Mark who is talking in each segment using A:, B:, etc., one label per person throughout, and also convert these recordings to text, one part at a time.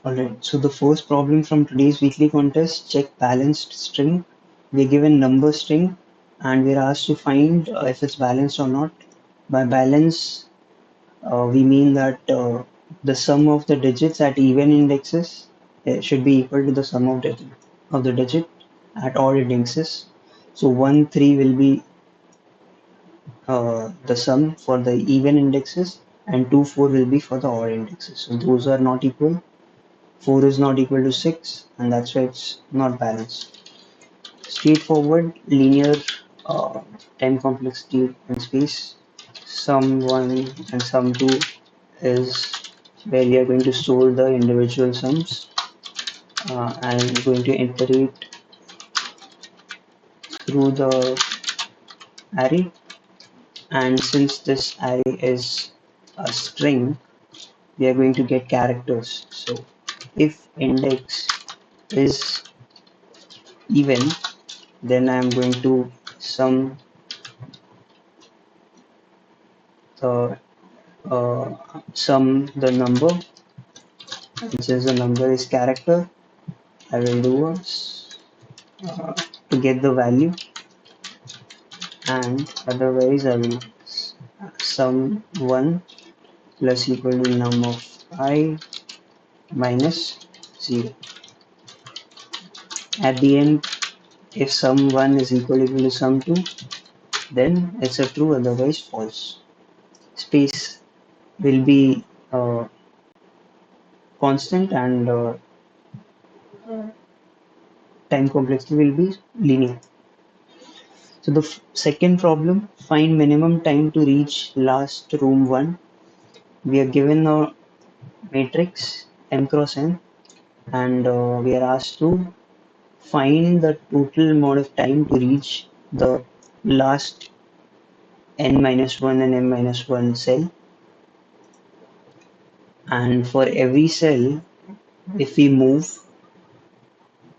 A: Alright, so the first problem from today's weekly contest, check balanced string. We're given number string and we're asked to find if it's balanced or not. By balance, we mean that the sum of the digits at even indexes should be equal to the sum of the digit at odd indexes. So 1, 3 will be the sum for the even indexes and 2, 4 will be for the odd indexes. So those are not equal. 4 is not equal to 6 and that's why it's not balanced. Straightforward linear time complexity in space. Sum 1 and sum 2 is where we are going to store the individual sums. I'm going to iterate through the array, and since this array is a string, we are going to get characters. So if index is even, then I'm going to sum the the number, and since the number is character, I will do uh, to get the value, and otherwise I will sum 1 plus equal to num of I minus 0. At the end, if sum 1 is equal to sum 2, then it's a true, otherwise false. Space will be constant and time complexity will be linear. So the second problem, find minimum time to reach last room 1. We are given a matrix m cross n, and we are asked to find the total amount of time to reach the last n minus 1 and m minus 1 cell. And for every cell, if we move,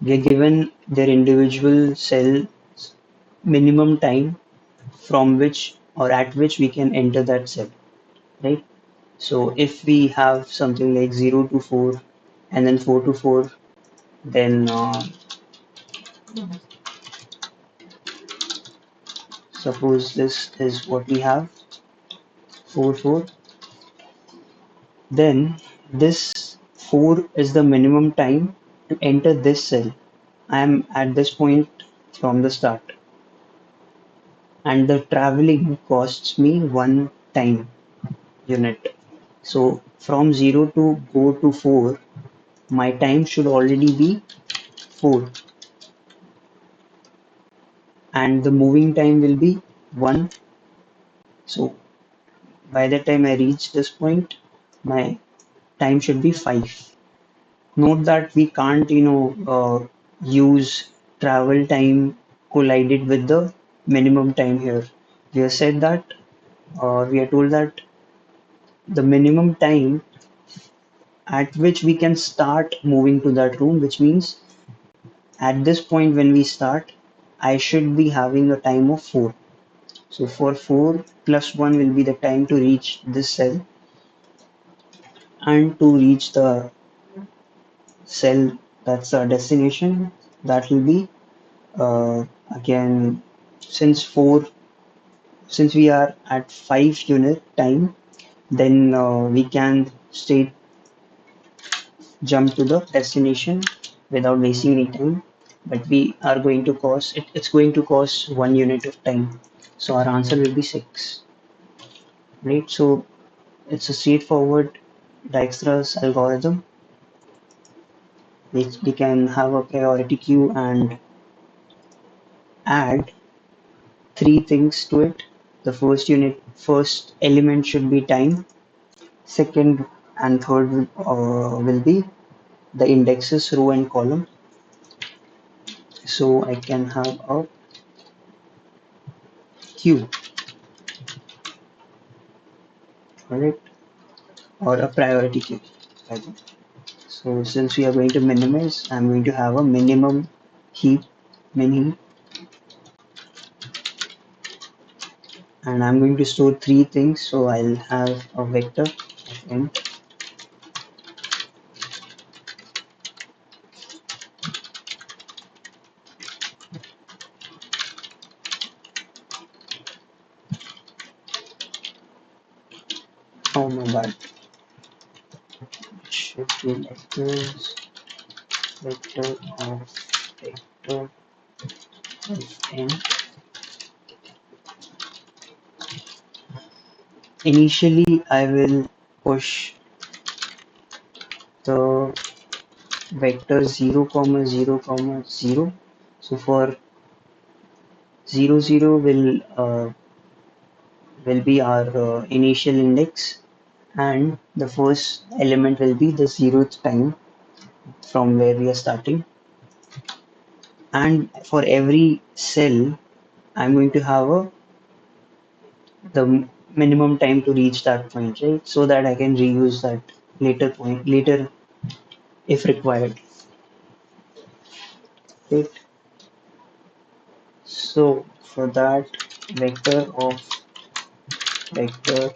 A: we are given their individual cell minimum time from which or at which we can enter that cell, right? So if we have something like 0 to 4 and then 4 to 4, then suppose this is what we have, 4, 4, then this 4 is the minimum time to enter this cell. I am at this point from the start, and the traveling costs me 1 time unit. So from 0 to go to 4, my time should already be 4, and the moving time will be 1. So by the time I reach this point, my time should be 5. Note that we can't, use travel time collided with the minimum time here. We have said that, we are told that the minimum time at which we can start moving to that room, which means at this point when we start, I should be having a time of 4. So for 4 plus 1 will be the time to reach this cell, and to reach the cell that's our destination, that will be again, since 4 since we are at 5 unit time, then we can straight jump to the destination without wasting any time, but we are going to cost it's going to cost 1 unit of time, so our answer will be 6, right? So it's a straightforward Dijkstra's algorithm. We can have a priority queue and add 3 things to it. The first element should be time, second and third will be the indexes row and column. So I can have a queue, correct, or a priority queue. So since we are going to minimize, I'm going to have a minimum heap, min, and I'm going to store 3 things. So I'll have a vector int Oh my god. It should be like this. Vector of n. Initially, I will push the vector 0 comma 0 comma 0. So for 0 0 will be our initial index, and the first element will be the zeroth time from where we are starting. And for every cell, I'm going to have the minimum time to reach that point, right? So that I can reuse that later if required. Right? So for that vector of vector,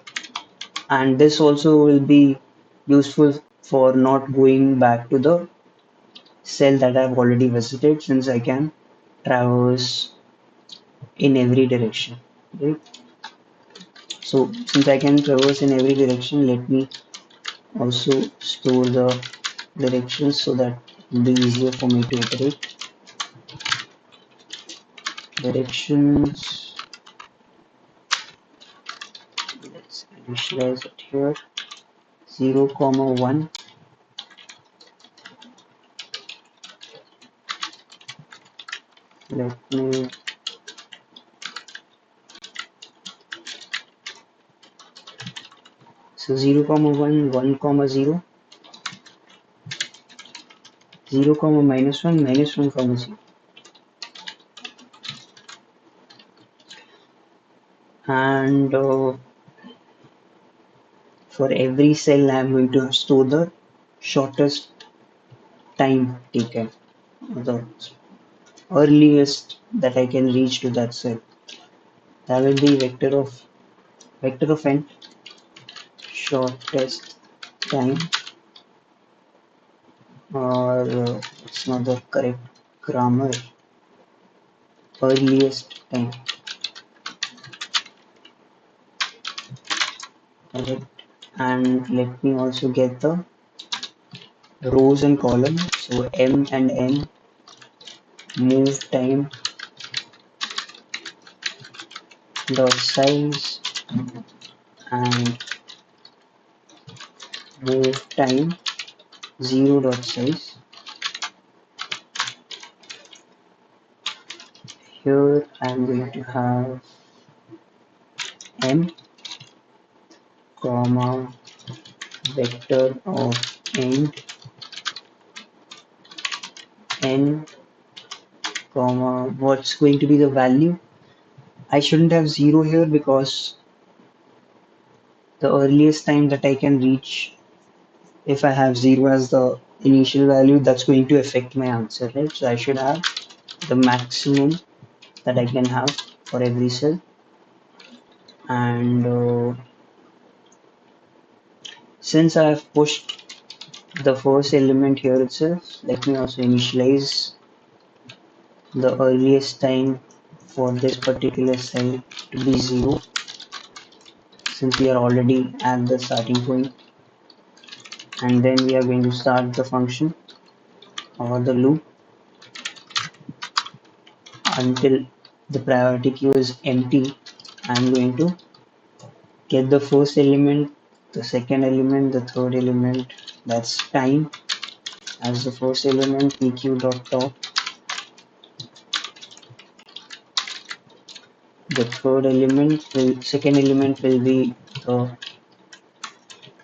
A: and this also will be useful for not going back to the cell that I've already visited, since I can traverse in every direction, right? So since I can traverse in every direction, let me also store the directions so that it will be easier for me to iterate. Directions, let's initialize it here. 0 comma 1. Let me so 0 comma 1, 1 comma 0, 0 comma minus 1, minus 1 comma 0. And for every cell, I'm going to store the shortest time taken, the earliest that I can reach to that cell. That will be vector of n, shortest time, or it's not the correct grammar, earliest time. Correct. And let me also get the rows and columns. So m and n, move time dot size, and move time 0 dot size. Here I'm going to have m comma vector of n comma what's going to be the value. I shouldn't have 0 here because the earliest time that I can reach, if I have 0 as the initial value, that's going to affect my answer, right? So I should have the maximum that I can have for every cell. And since I have pushed the first element here itself, let me also initialize the earliest time for this particular cell to be 0, since we are already at the starting point. And then we are going to start the function or the loop until the priority queue is empty. I'm going to get the first element, the second element, the third element, that's time, as the first element, pq dot top. The third element second element will be the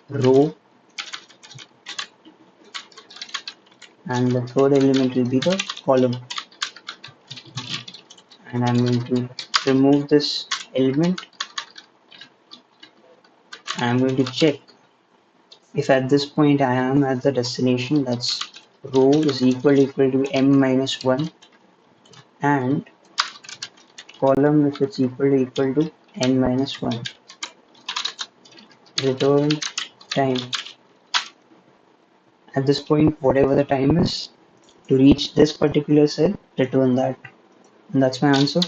A: row, and the third element will be the column. And I'm going to remove this element. I'm going to check if at this point I am at the destination, that's row is equal to m minus 1, and column if it's equal to n minus 1. Return time. At this point, whatever the time is to reach this particular cell, return that. And that's my answer.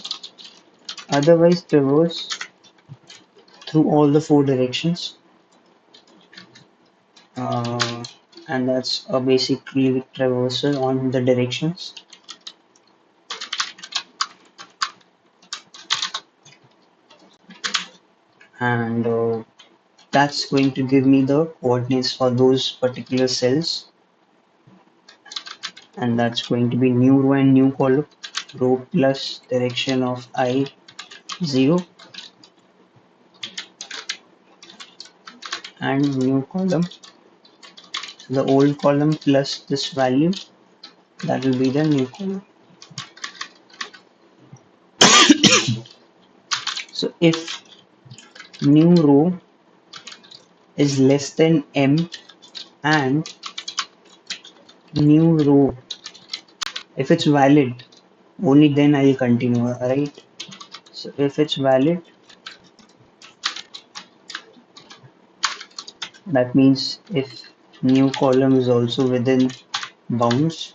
A: Otherwise, traverse through all the 4 directions uh, and that's a basically traversal on the directions. And that's going to give me the coordinates for those particular cells, and that's going to be new row and new column, row plus direction of I 0 and new column. So the old column plus this value, that will be the new column. So if new row is less than m and new row, if it's valid, only then I'll continue, right? So if it's valid, that means if new column is also within bounds,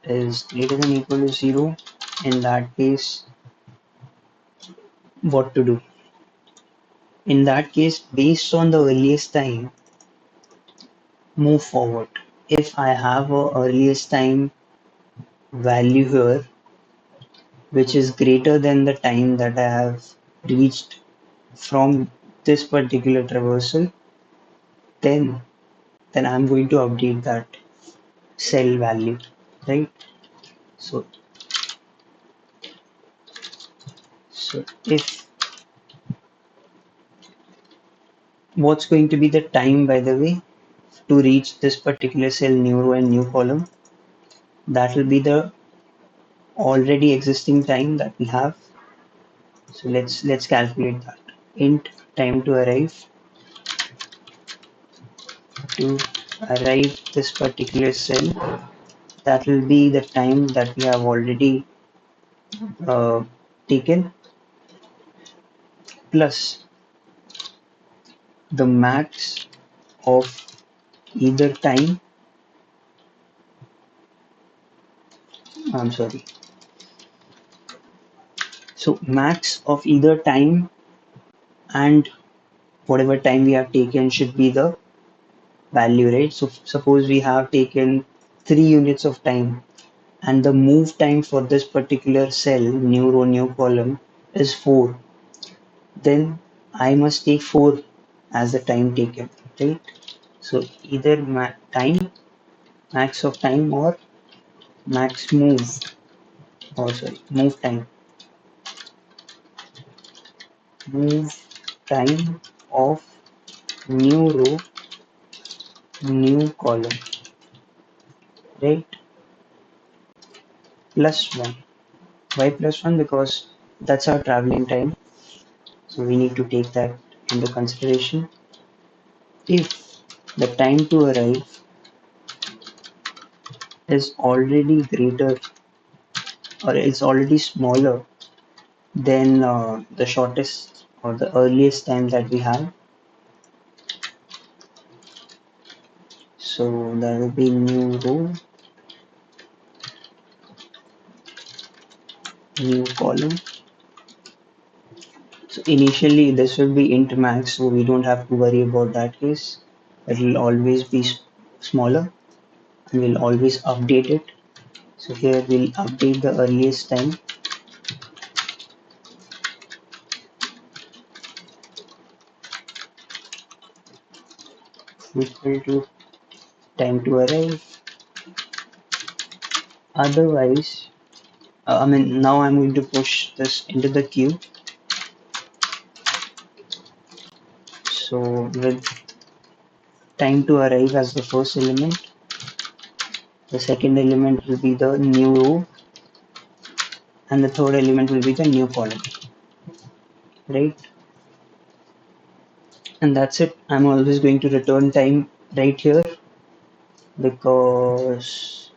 A: is greater than equal to 0, in that case, what to do? In that case, based on the earliest time, move forward. If I have a earliest time value here, which is greater than the time that I have reached from this particular traversal, then I'm going to update that cell value, right? So if what's going to be the time, by the way, to reach this particular cell new row and new column, that will be the already existing time that we have. So let's calculate that. Int time to arrive this particular cell, that will be the time that we have already uh, taken, plus the max of either time, I'm sorry, so max of either time and whatever time we have taken should be the value, right? So suppose we have taken 3 units of time and the move time for this particular cell, new row, new column, is 4, then I must take 4 as the time taken, right? So either time, max of time, or max move, or sorry, move time of new row, new column, right? Plus 1. Why plus 1? Because that's our traveling time. So we need to take that into consideration. If the time to arrive is already greater or it's already smaller than the shortest or the earliest time that we have, so that will be new row, new column. So initially this will be int max, so we don't have to worry about that case. It will always be smaller and we'll always update it. So here we'll update the earliest time equal to time to arrive. Otherwise, I mean, now I'm going to push this into the queue. So with time to arrive as the first element, the second element will be the new row, and the third element will be the new column, right? And that's it. I'm always going to return time right here because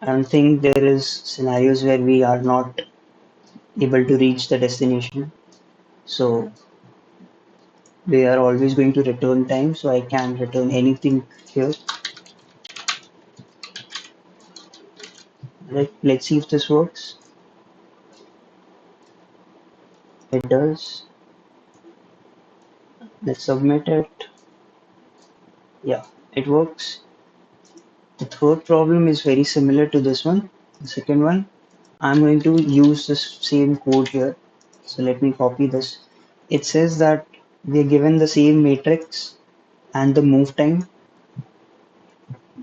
A: I don't think there is scenarios where we are not able to reach the destination. So we are always going to return time, so I can return anything here. Let's see if this works. It does. Let's submit it. Yeah, it works. The third problem is very similar to this one. The second one, I'm going to use this same code here. So let me copy this. It says that we are given the same matrix and the move time,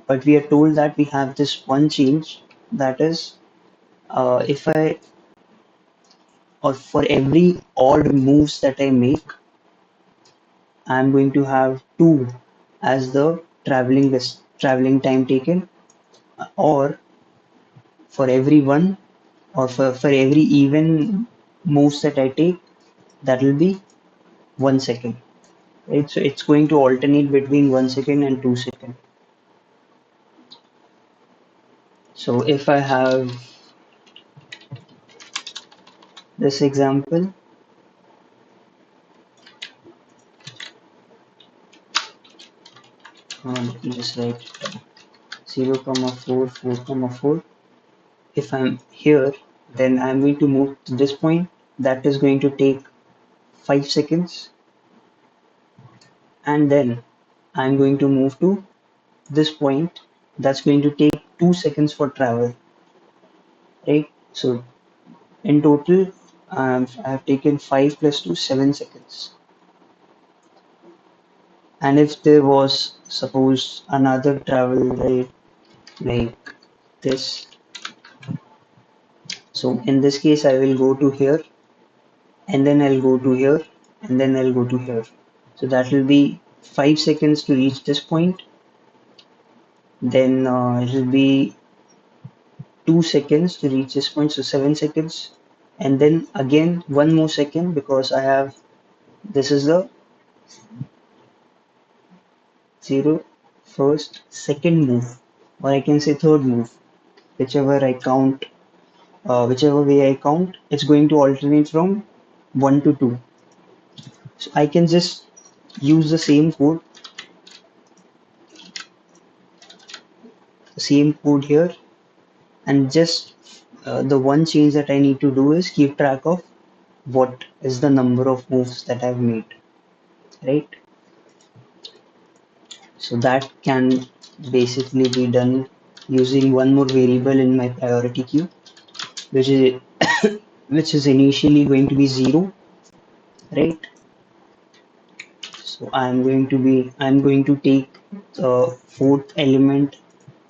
A: but we are told that we have this one change, that is, if I, or for every odd moves that I make, I'm going to have 2 as the traveling time taken, or for every one, or for every even moves that I take, that will be 1 second. Right? So it's going to alternate between 1 second and 2 second. So if I have this example, let me just write 0, 4, 4, 4. If I'm here, then I'm going to move to this point. That is going to take 5 seconds, and then I'm going to move to this point. That's going to take 2 seconds for travel, right? So in total, I have taken 5 plus 2, 7 seconds. And if there was, suppose, another travel rate like this, so in this case, I will go to here, and then I'll go to here, and then I'll go to here. So that will be 5 seconds to reach this point. Then it will be 2 seconds to reach this point, so 7 seconds. And then again, 1 more second, because I have, this is the 0, first, second move, or I can say third move, whichever I count, whichever way I count, it's going to alternate from 1 to 2. So I can just use the same code here, and just the one change that I need to do is keep track of what is the number of moves that I've made, right? So that can basically be done using one more variable in my priority queue, which is which is initially going to be 0, right? So I'm going to take the fourth element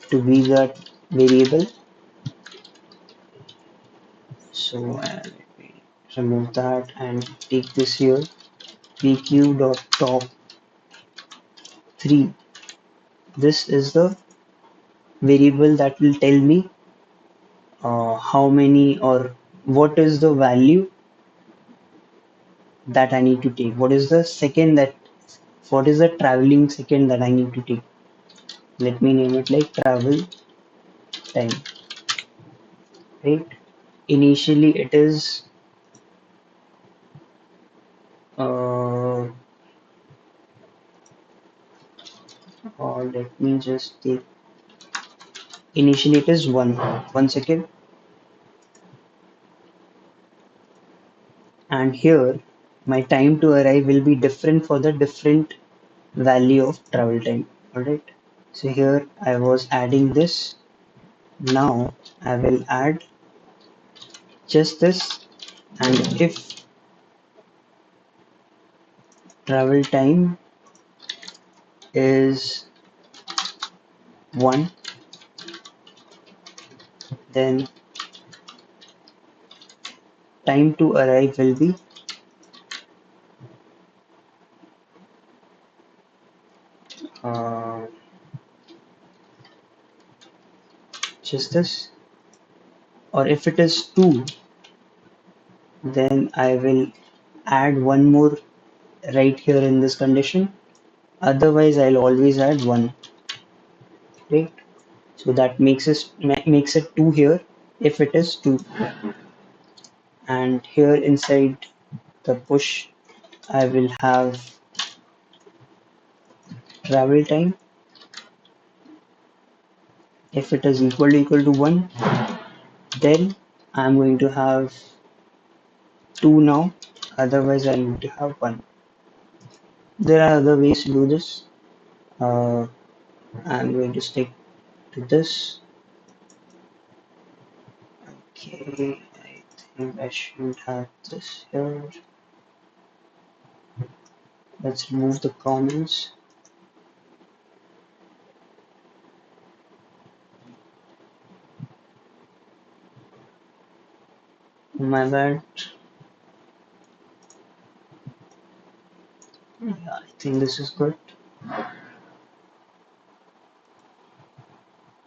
A: to be that variable. So let me remove that and take this here, pq.top3. This is the variable that will tell me how many, or what is the value that I need to take. What is the traveling second that I need to take? Let me name it like travel time, right? Initially it is uh, or let me just take, initially it is 1 second, and here my time to arrive will be different for the different value of travel time. All right. So here I was adding this. Now I will add just this, and if travel time is 1, then time to arrive will be uh, just this. Or if it is 2, then I will add one more right here in this condition. Otherwise, I'll always add 1, right? So that makes it 2 here if it is 2. And here inside the push, I will have travel time. If it is equal to 1, then I'm going to have 2 now. Otherwise, I'm going to have 1. There are other ways to do this. Uh, I'm going to stick to this. Okay, I think I should have this here. Let's remove the comments. My bad. Yeah, I think this is good.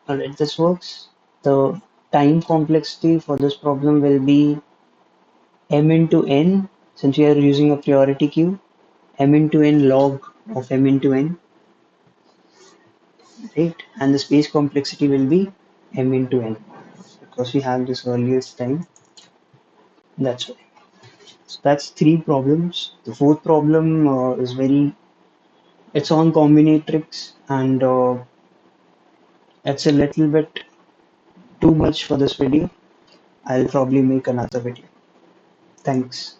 A: Alright, this works. The time complexity for this problem will be m into n, since we are using a priority queue, m into n log of m into n, right? And the space complexity will be m into n, because we have this earliest time. That's why. So that's three problems. The fourth problem is it's on combinatorics, and it's a little bit too much for this video. I'll probably make another video. Thanks.